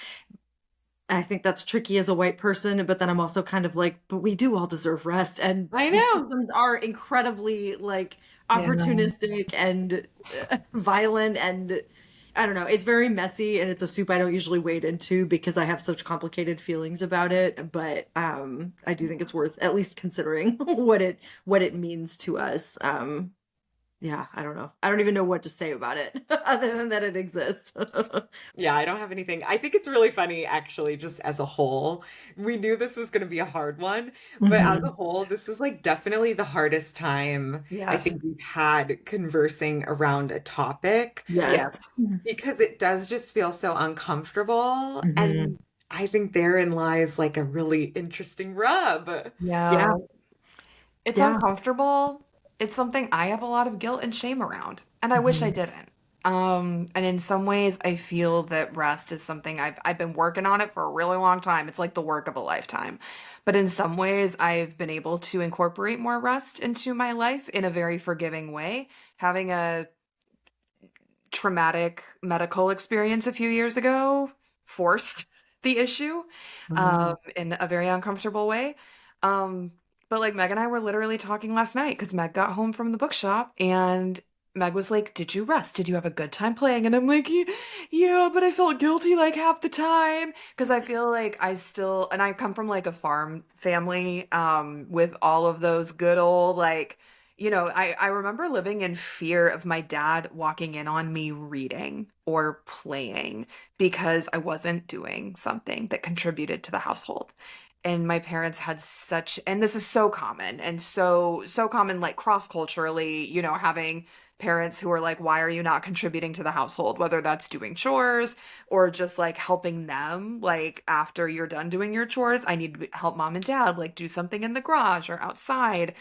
I think that's tricky as a white person, but then I'm also kind of like, but we do all deserve rest, and I the know. systems are incredibly like Yeah. opportunistic and violent, and I don't know. It's very messy, and it's a soup I don't usually wade into because I have such complicated feelings about it. But I do think it's worth at least considering what it means to us. Yeah, I don't know. I don't even know what to say about it other than that it exists. Yeah, I don't have anything. I think it's really funny, actually, just as a whole. We knew this was going to be a hard one, but as a Mhm. whole, this is like definitely the hardest time I Yes. think we've had conversing around a topic Yes. Yes. because it does just feel so uncomfortable. Mhm. And I think therein lies like a really interesting rub. Yeah. Yeah. It's Yeah. uncomfortable. It's something I have a lot of guilt and shame around, and I wish I Mhm. didn't. And in some ways I feel that rest is something I've been working on it for a really long time. It's like the work of a lifetime. But in some ways I've been able to incorporate more rest into my life in a very forgiving way. Having a traumatic medical experience a few years ago forced the issue Mhm. in a very uncomfortable way. Um, but like Meg and I were literally talking last night because Meg got home from the bookshop and Meg was like, "Did you rest? Did you have a good time playing?" And I'm like, Yeah, but I felt guilty like half the time because I feel like and I come from like a farm family with all of those good old like I remember living in fear of my dad walking in on me reading or playing because I wasn't doing something that contributed to the household. And my parents had and this is so common and so common, like cross culturally, having parents who are like, why are you not contributing to the household? Whether that's doing chores or just like helping them, like after you're done doing your chores, I need to help mom and dad, like do something in the garage or outside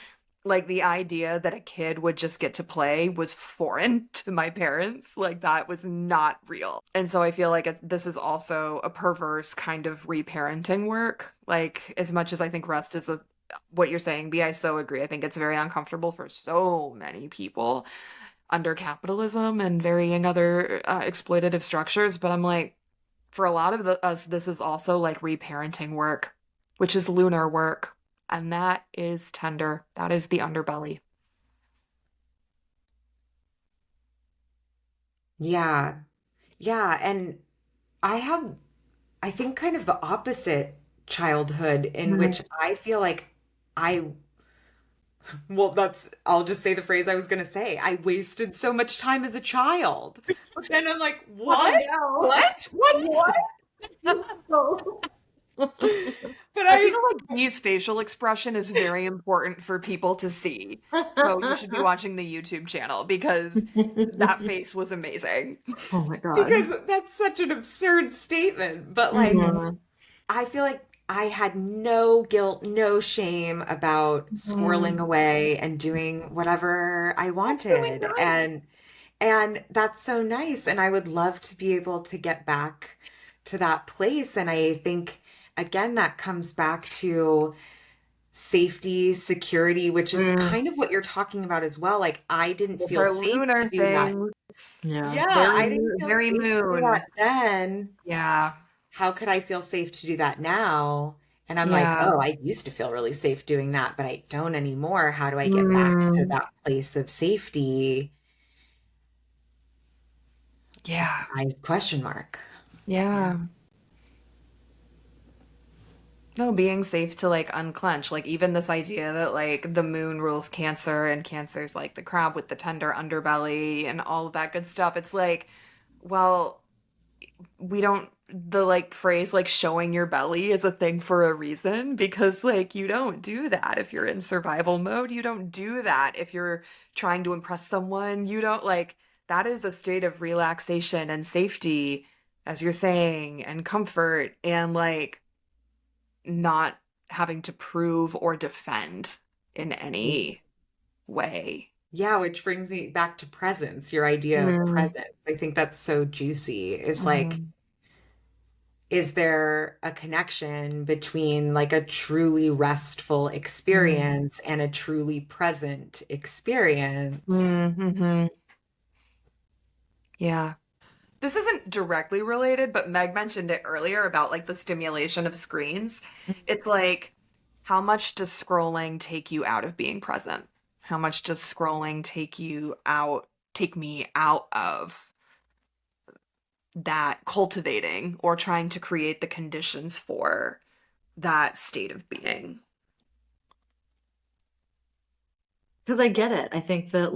like the idea that a kid would just get to play was foreign to my parents. Like that was not real. And so I feel like this is also a perverse kind of reparenting work. Like as much as I think rest is what you're saying, B, I so agree. I think it's very uncomfortable for so many people under capitalism and varying other exploitative structures. But I'm like, for a lot of us, this is also like reparenting work, which is lunar work. And that is tender. That is the underbelly. Yeah. Yeah. And I have, I think, kind of the opposite childhood in Mhm. which I feel like I, well, I'll just say the phrase I was going to say. I wasted so much time as a child. But then I'm like, Oh what? no. What? What is What? No. But I feel I, like Bee's facial expression is very important for people to see. So you should be watching the YouTube channel because that face was amazing. Oh my God. because that's such an absurd statement. But like, Mhm. I feel like I had no guilt, no shame about squirreling Mm. away and doing whatever I That's really wanted. nice. And that's so nice. And I would love to be able to get back to that place. And I think again that comes back to safety, security, which is Mm. kind of what you're talking about as well. Like I didn't With feel our safe to lunar do that. things. Yeah. Yeah, Very, I didn't feel very safe to do moon. that then. Yeah. How could I feel safe to do that now? And I'm like, Yeah. oh, I used to feel really safe doing that, but I don't anymore. How do I get back to Mm. that place of safety? Yeah. I question mark. Yeah. Yeah. No, being safe to like unclench, like even this idea that like the moon rules Cancer and Cancer's like the crab with the tender underbelly and all of that good stuff. It's like, well, we don't, the like phrase like showing your belly is a thing for a reason because like you don't do that if you're in survival mode. You don't do that if you're trying to impress someone. You don't like that is a state of relaxation and safety, as you're saying, and comfort and like not having to prove or defend in any way. Yeah, which brings me back to presence, your idea of Mm, presence. I think that's so juicy. It's like, mhm, is there a connection between like a truly restful mm, experience and a truly present experience? mhm. Yeah. This isn't directly related, but Meg mentioned it earlier about like the stimulation of screens. It's like, how much does scrolling take you out of being present? How much does scrolling take me out of that cultivating or trying to create the conditions for that state of being? Because I get it. I think that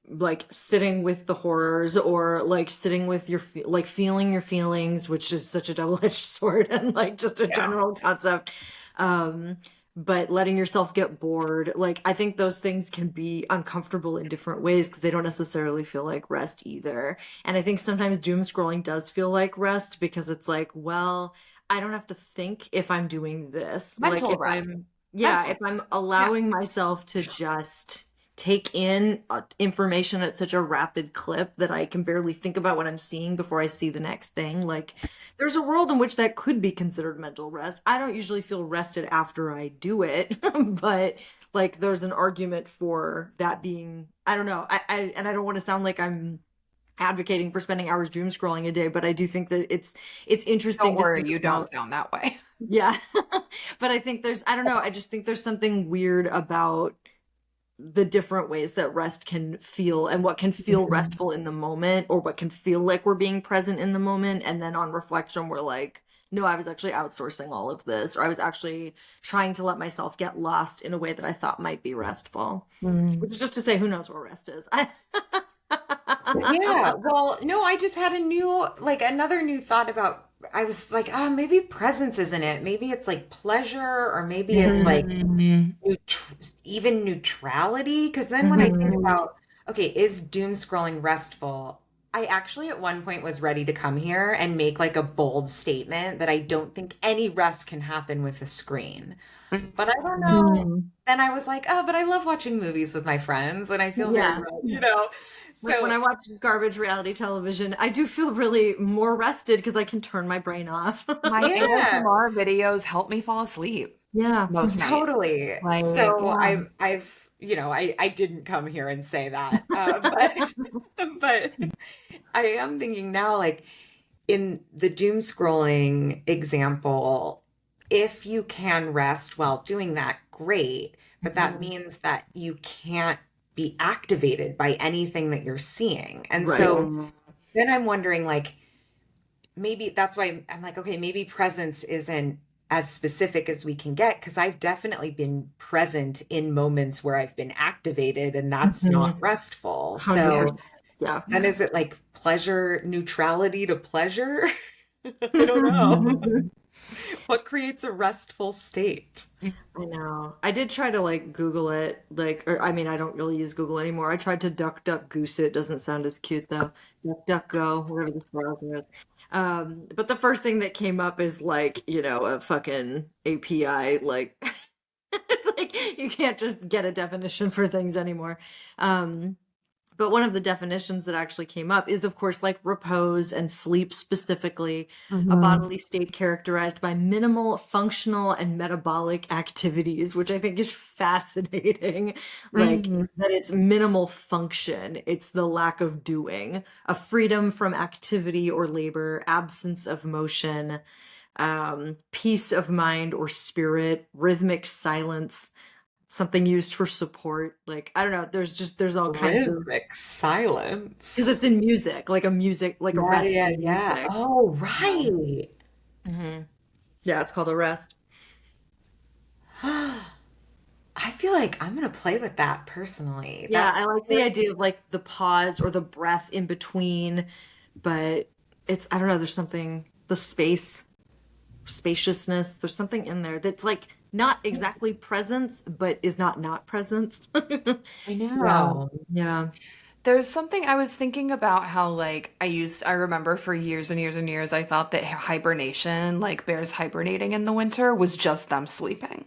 like sitting with the horrors or like sitting with your like feeling your feelings, which is such a double-edged sword and like just a Yeah. general concept. um but letting yourself get bored, like I think those things can be uncomfortable in different ways because they don't necessarily feel like rest either. And I think sometimes doom scrolling does feel like rest because it's like, well, I don't have to think if I'm doing this. Like Mental if rest. I'm, yeah, if Mental. I'm Yeah. allowing myself to just take in information at such a rapid clip that I can barely think about what I'm seeing before I see the next thing. Like, there's a world in which that could be considered mental rest. I don't usually feel rested after I do it, but like, there's an argument for that being, I don't know. And I don't want to sound like I'm advocating for spending hours doom scrolling a day, but I do think that it's Don't interesting to worry, think you don't about. sound that way. Yeah. But I think there's, I don't know, I just think there's something weird about the different ways that rest can feel and what can feel Mhm. restful in the moment or what can feel like we're being present in the moment. And then on reflection, we're like, no, I was actually outsourcing all of this, or I was actually trying to let myself get lost in a way that I thought might be restful. Which Mm. is just to say, who knows where rest is? Yeah, well, no, I just had a new, like another new thought about, I was like, oh, maybe presence isn't it. Maybe it's like pleasure, or maybe it's like Mhm. even neutrality. Because then when I think Mhm. Mm. about, okay, is doom scrolling restful? I actually at one point was ready to come here and make like a bold statement that I don't think any rest can happen with a screen. But I don't know. Mm. then I was like, oh, but I love watching movies with my friends and I feel very Yeah. well, you know. Like when So I watch garbage reality television, I do feel really more rested because I can turn my brain off. My yeah, ASMR videos help me fall asleep Yeah. most nights. totally. Like, So yeah. I've, I didn't come here and say that, but I am thinking now, like in the doom scrolling example, if you can rest while doing that, great. But that Mhm. means that you can't be activated by anything that you're seeing. And Right. so Yeah. then I'm wondering, like, maybe that's why I'm like, okay, maybe presence isn't as specific as we can get because I've definitely been present in moments where I've been activated and that's not Mhm. restful. So 100%. Yeah. then is it like pleasure neutrality to pleasure? I don't know. What creates a restful state? I know. I did try to like Google it, like, or I mean, I don't really use Google anymore. I tried to duck, duck, goose it. Doesn't sound as cute though. Duck, duck, go, whatever the browser is. But the first thing that came up is like, a fucking API, like, like you can't just get a definition for things anymore. Um, but one of the definitions that actually came up is, of course, like repose and sleep specifically, a Mhm. bodily state characterized by minimal functional and metabolic activities, which I think is fascinating. Like Mhm. that it's minimal function, it's the lack of doing, a freedom from activity or labor, absence of motion, peace of mind or spirit, rhythmic silence, something used for support. Like, I don't know, there's all kinds of, Rhythmic because silence. it's in music, like a music, like a Yeah, rest yeah, in yeah. music. Oh, Yeah. right. Yeah, it's called a rest. I feel like I'm gonna play with that personally. Yeah, That's I like the idea of like the pause or the breath in between, but I don't know, there's something, the spaciousness, there's something in there that's like not exactly presence, but is not presence. I Yeah. know. Yeah. There's something I was thinking about how like I remember for years and years and years I thought that hibernation, like bears hibernating in the winter, was just them sleeping.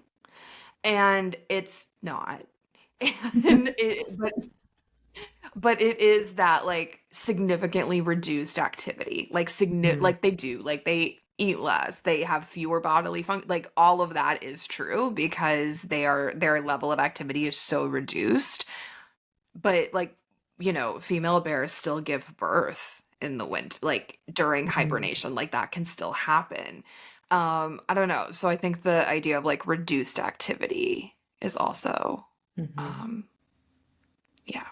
And it's not. And but it is that like significantly reduced activity. Mhm. Like they do, like they eat less, they have fewer bodily function, like all of that is true because their level of activity is so reduced. But like, female bears still give birth in the winter, like during Mhm. hibernation, like that can still happen. I don't know. So I think the idea of like reduced activity is also, Mhm. um, yeah.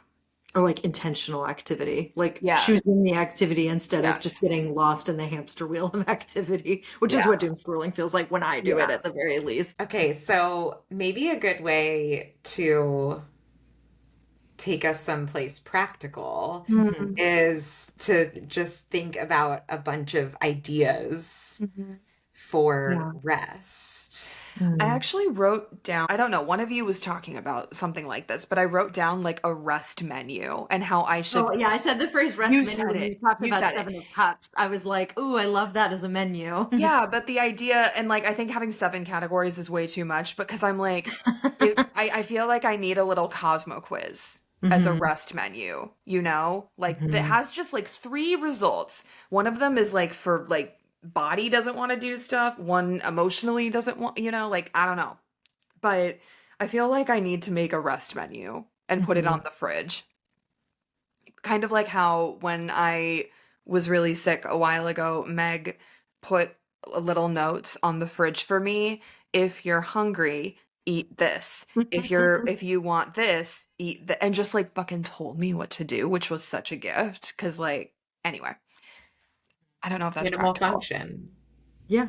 Or like intentional activity, like Yeah. choosing the activity instead of just Yes. getting lost in the hamster wheel of activity, which is Yeah. what doom scrolling feels like when I do it Yeah. at the very least. Okay, so maybe a good way to take us someplace practical Mhm. is to just think about a bunch of ideas Mhm. for Yeah. rest. I Mm. actually wrote down, I don't know, one of you was talking about something like this, but I wrote down like a rest menu and how I should. Oh, yeah, I said the phrase rest You menu said when it. you talked You about said it. Seven of Cups. I was like, ooh, I love that as a menu. Yeah, but the idea, and like I think having seven categories is way too much because I'm like, I feel like I need a little Cosmo quiz as a Hmm. rest menu, you know? Like that Hmm. has just like three results. One of them is like for like body doesn't want to do stuff, one emotionally doesn't want, like I don't know. But I feel like I need to make a rest menu and put it Hmm. on the fridge. Kind of like how when I was really sick a while ago, Meg put a little notes on the fridge for me. If you're hungry, eat this. If you want this, eat and just like fucking told me what to do, which was such a gift. Cause like anyway, I don't know if that's Minimal practical. function. Yeah.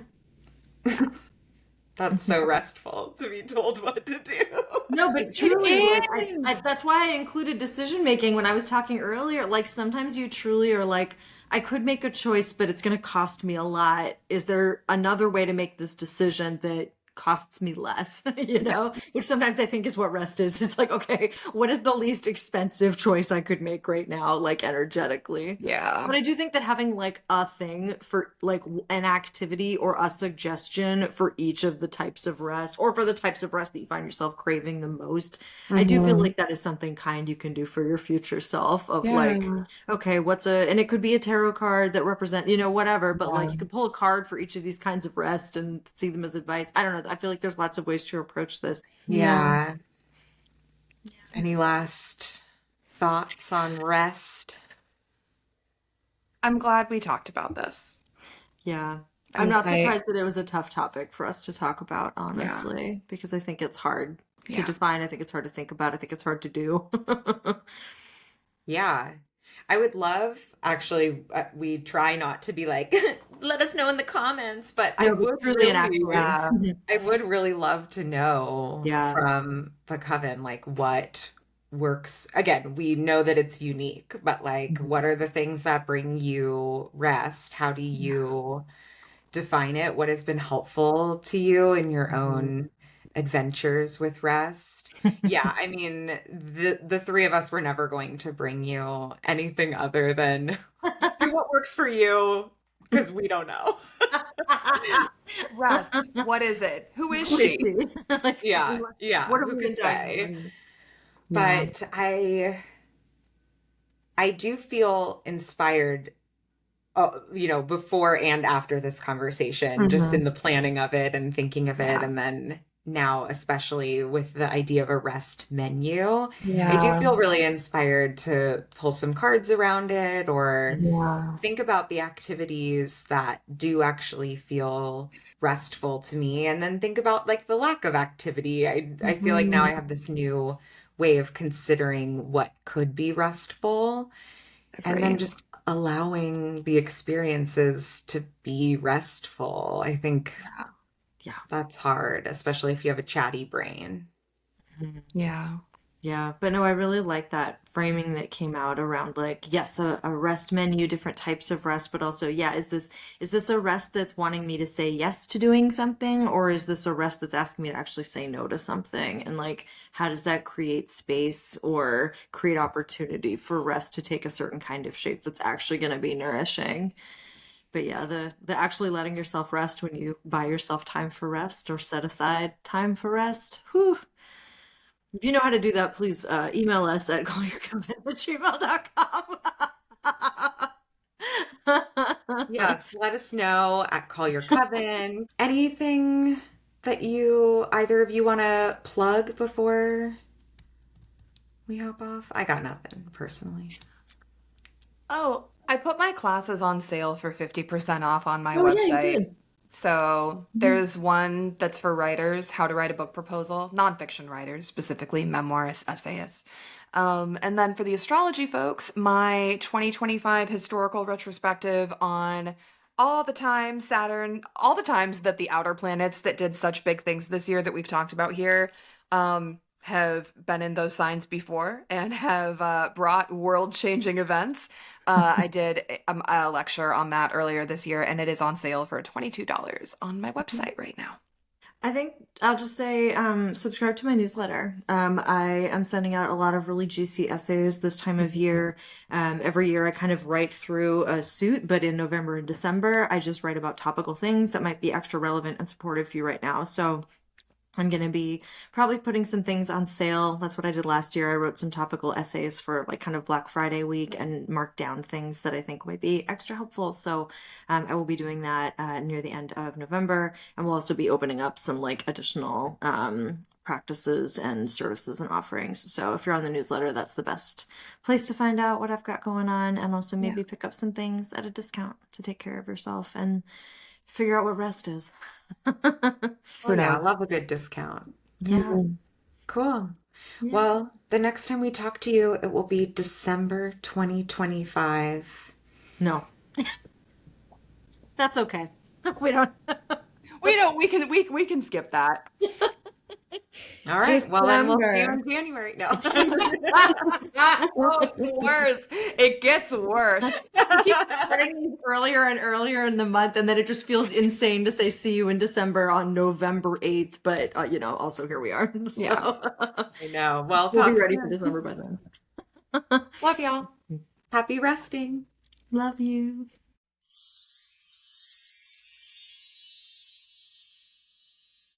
That's so restful to be told what to do. No, but truly, like It is. that's why I included decision making when I was talking earlier. Like sometimes you truly are like, I could make a choice, but it's going to cost me a lot. Is there another way to make this decision that costs me less, you know, which sometimes I think is what rest is. It's like, okay, what is the least expensive choice I could make right now, like energetically? Yeah. But I do think that having like a thing for like an activity or a suggestion for each of the types of rest, or for the types of rest that you find yourself craving the most, I do feel Hmm. like that is something kind you can do for your future self of like, Yeah. okay, and it could be a tarot card that represent, you know, whatever, but like you Yeah. could pull a card for each of these kinds of rest and see them as advice. I don't know. I feel like there's lots of ways to approach this. Yeah. Yeah. Any last thoughts on rest? I'm glad we talked about this. Yeah. I'm I'm not I surprised that it was a tough topic for us to talk about, Yeah. honestly, because I think it's hard to Yeah. define. I think it's hard to think about. I think it's hard to do. Yeah. I would love, actually, we try not to be like, let us know in the comments, but No, but truly and actually. Yeah. I would really love to know Yeah. from the Coven, like what works. Again, we know that it's unique, but like, what are the things that bring you rest? How do Yeah. you define it? What has been helpful to you in your Mhm. own adventures with rest? Yeah, I mean, the three of us were never going to bring you anything other than do what works for you, because we don't know. Rest. What is it? Who is Who is she? she? Like, Yeah, yeah, what have who we could been talking say? about? Yeah. But I do feel inspired, before and after this conversation, just in Hmm. the planning of it and thinking of it, Yeah. and then now, especially with the idea of a rest menu, I do Yeah. feel really inspired to pull some cards around it or Yeah. think about the activities that do actually feel restful to me, and then think about like the lack of activity. I feel like now I Hmm. have this new way of considering what could be restful, and then Agreed. just allowing the experiences to be restful. I think Yeah. Yeah. that's hard, especially if you have a chatty brain. Mhm. Yeah. Yeah, but no, I really like that framing that came out around like, yes, a rest menu, different types of rest, but also, yeah, is this a rest that's wanting me to say yes to doing something, or is this a rest that's asking me to actually say no to something? And like, how does that create space or create opportunity for rest to take a certain kind of shape that's actually going to be nourishing? But yeah, the actually letting yourself rest when you buy yourself time for rest or set aside time for rest. Whew. If you know how to do that, please email us at callyourcoven@gmail.com. Yes, let us know at Call Your Coven. Anything that either of you want to plug before we hop off? I got nothing personally. Oh, I put my classes on sale for 50% off on my Oh yeah, you website. did. So Mhm. there's one that's for writers, how to write a book proposal, nonfiction writers, specifically memoirists, essayists. And then for the astrology folks, my 2025 historical retrospective on all the times Saturn, all the times that the outer planets that did such big things this year that we've talked about here, have been in those signs before and have brought world-changing events. I did a lecture on that earlier this year, and it is on sale for $22 on my website right now. I think I'll just say subscribe to my newsletter. I am sending out a lot of really juicy essays this time of year. Every year I kind of write through a suit, but in November and December, I just write about topical things that might be extra relevant and supportive for you right now. So I'm going to be probably putting some things on sale. That's what I did last year. I wrote some topical essays for like kind of Black Friday week and marked down things that I think might be extra helpful. So I will be doing that near the end of November. And we'll also be opening up some like additional practices and services and offerings. So if you're on the newsletter, that's the best place to find out what I've got going on and also Yeah. maybe pick up some things at a discount to take care of yourself and figure out what rest is. Oh Who yeah, I knows? love a good discount. Yeah. Mhm. Cool. Yeah. Well, the next time we talk to you, it will be December 2025. No, that's okay. We don't. We don't. We can skip that. All right. Well, then we'll see you December. in January. No. Oh, it's worse. It gets worse. We keep starting these earlier and earlier in the month, and then it just feels insane to say see you in December on November 8th. But, also here we are. Yeah. So I know. Well, we'll be talk ready for soon. December by then. Love y'all. Happy resting. Love you.